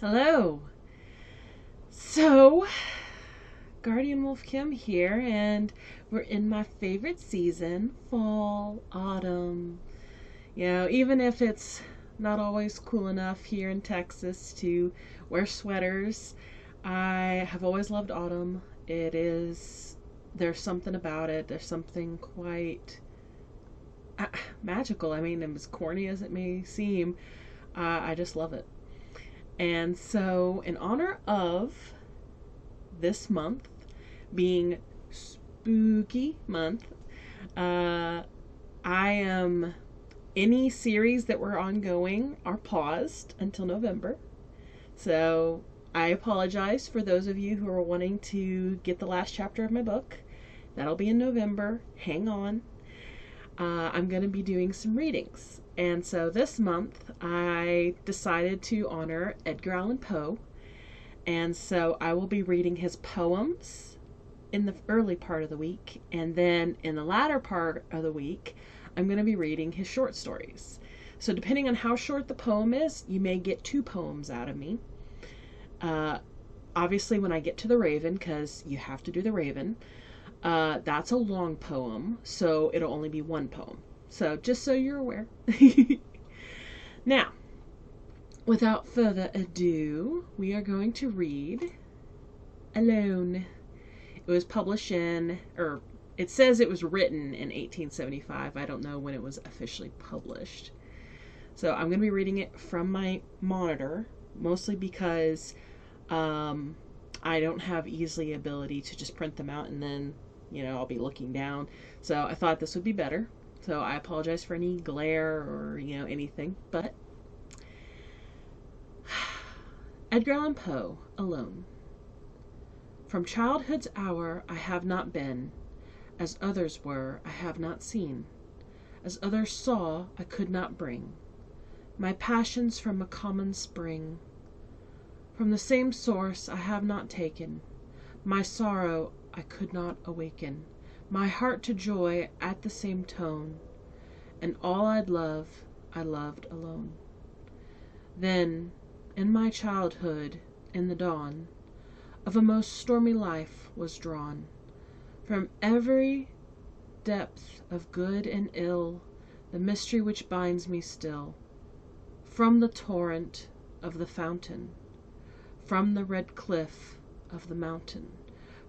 Hello. So, GuardianWolfKim here, and we're in my favorite season, fall, autumn. Even if it's not always cool enough here in Texas to wear sweaters, I have always loved autumn. There's something about it. There's something quite magical. I mean, as corny as it may seem, I just love it. And so, in honor of this month being spooky month, I am any series that were ongoing are paused until November. So I apologize for those of you who are wanting to get the last chapter of my book. That'll be in November. Hang on. I'm going to be doing some readings. And so this month I decided to honor Edgar Allan Poe. And so I will be reading his poems in the early part of the week. And then in the latter part of the week, I'm going to be reading his short stories. So depending on how short the poem is, you may get 2 poems out of me. Obviously, when I get to the Raven, because you have to do the Raven, that's a long poem, so it'll only be 1 poem. So just so you're aware. Now, without further ado, we are going to read Alone. It was published it says it was written in 1875. I don't know when it was officially published. So I'm going to be reading it from my monitor, mostly because I don't have easily ability to just print them out and then, I'll be looking down. So I thought this would be better. So I apologize for any glare or, anything. But Edgar Allan Poe, Alone. From childhood's hour I have not been, as others were I have not seen, as others saw I could not bring my passions from a common spring. From the same source I have not taken, my sorrow I could not awaken, my heart to joy at the same tone, and all I'd love I loved alone. Then, in my childhood, in the dawn of a most stormy life was drawn, from every depth of good and ill, the mystery which binds me still, from the torrent of the fountain, from the red cliff of the mountain,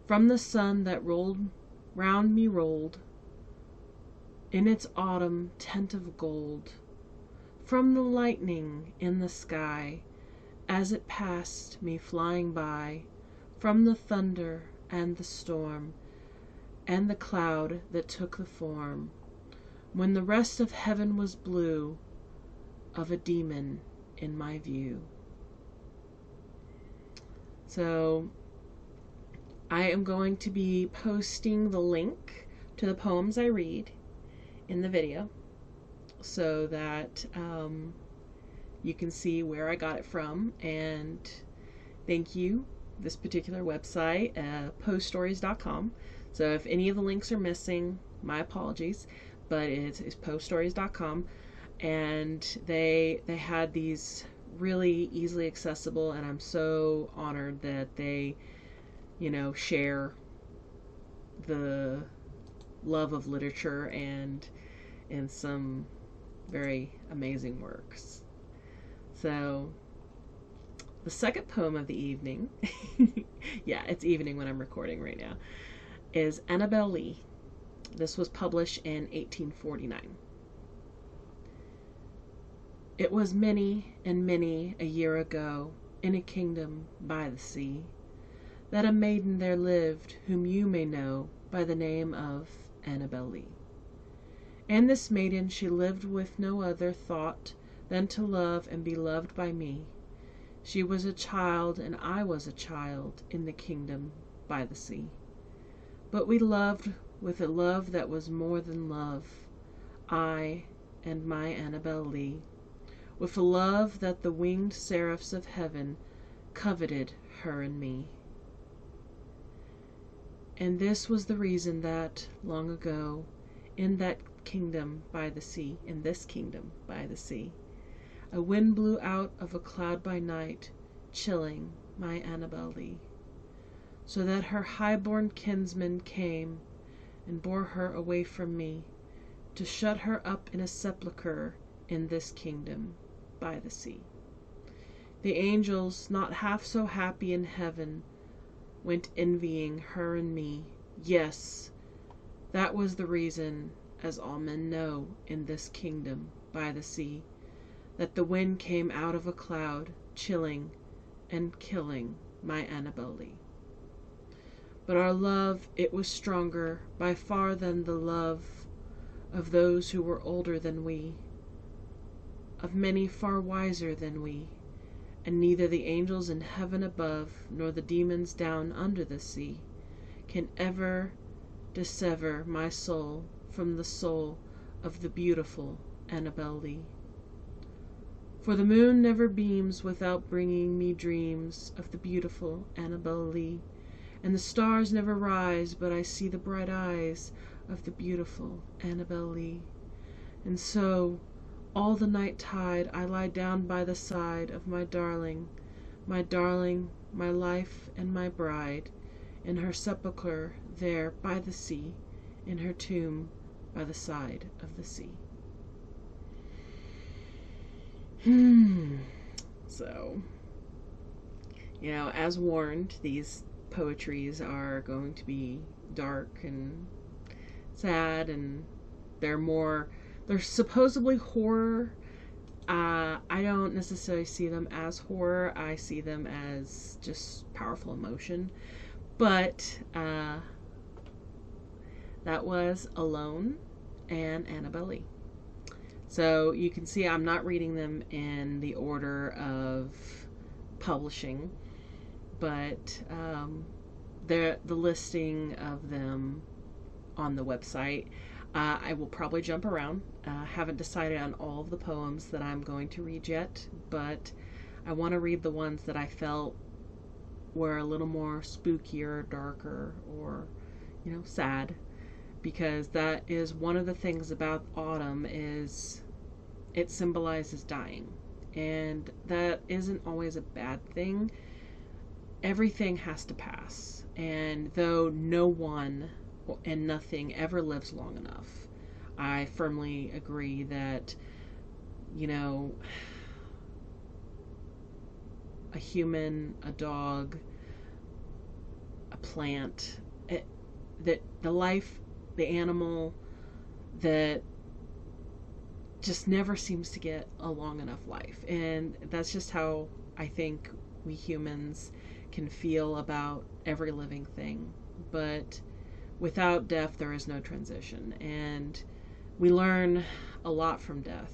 from the sun that round me rolled in its autumn tent of gold, from the lightning in the sky as it passed me flying by, from the thunder and the storm and the cloud that took the form, when the rest of heaven was blue, of a demon in my view. So I am going to be posting the link to the poems I read in the video so that you can see where I got it from. And thank you, this particular website, poststories.com. So if any of the links are missing, my apologies, but it's poststories.com. And they had these really easily accessible, and I'm so honored that they, share the love of literature and some very amazing works. So the second poem of the evening, yeah, it's evening when I'm recording right now, is Annabel Lee. This was published in 1849. It was many and many a year ago, in a kingdom by the sea, that a maiden there lived whom you may know by the name of Annabel Lee. And this maiden she lived with no other thought than to love and be loved by me. She was a child and I was a child in the kingdom by the sea. But we loved with a love that was more than love, I and my Annabel Lee, with a love that the winged seraphs of heaven coveted her and me. And this was the reason that, long ago, in that kingdom by the sea, in this kingdom by the sea, a wind blew out of a cloud by night, chilling my Annabel, so that her high-born kinsman came and bore her away from me, to shut her up in a sepulchre in this kingdom by the sea. The angels, not half so happy in heaven, went envying her and me. Yes, that was the reason, as all men know, in this kingdom by the sea, that the wind came out of a cloud, chilling and killing my Annabel. But our love, it was stronger by far than the love of those who were older than we, of many far wiser than we, and neither the angels in heaven above nor the demons down under the sea can ever dissever my soul from the soul of the beautiful Annabel. For the moon never beams without bringing me dreams of the beautiful Annabel, and the stars never rise but I see the bright eyes of the beautiful Annabel. And so all the night tide I lie down by the side of my darling, my life and my bride, in her sepulchre there by the sea, in her tomb by the side of the sea. So, you know, as warned, these poetries are going to be dark and sad, and they're supposedly horror. I don't necessarily see them as horror. I see them as just powerful emotion. But that was Alone and Annabel. So you can see I'm not reading them in the order of publishing, but the listing of them on the website. I will probably jump around. Haven't decided on all of the poems that I'm going to read yet, but I want to read the ones that I felt were a little more spookier, darker, or, you know, sad, because that is one of the things about autumn is it symbolizes dying, and that isn't always a bad thing. Everything has to pass, and though no one and nothing ever lives long enough, I firmly agree that, you know, a human, a dog, a plant, that the life, the animal that just never seems to get a long enough life. And that's just how I think we humans can feel about every living thing. But without death, there is no transition. And we learn a lot from death.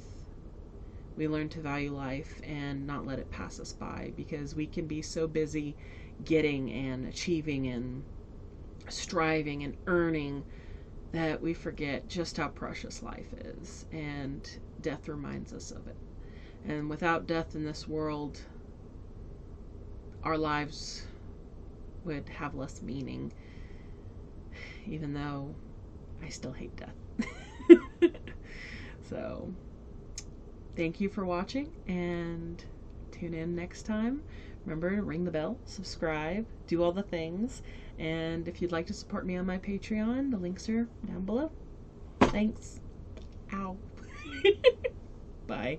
We learn to value life and not let it pass us by, because we can be so busy getting and achieving and striving and earning that we forget just how precious life is, and death reminds us of it. And without death in this world, our lives would have less meaning, even though I still hate death. So, thank you for watching, and tune in next time. Remember to ring the bell, subscribe, do all the things, and if you'd like to support me on my Patreon, the links are down below. Thanks. Ow. Bye.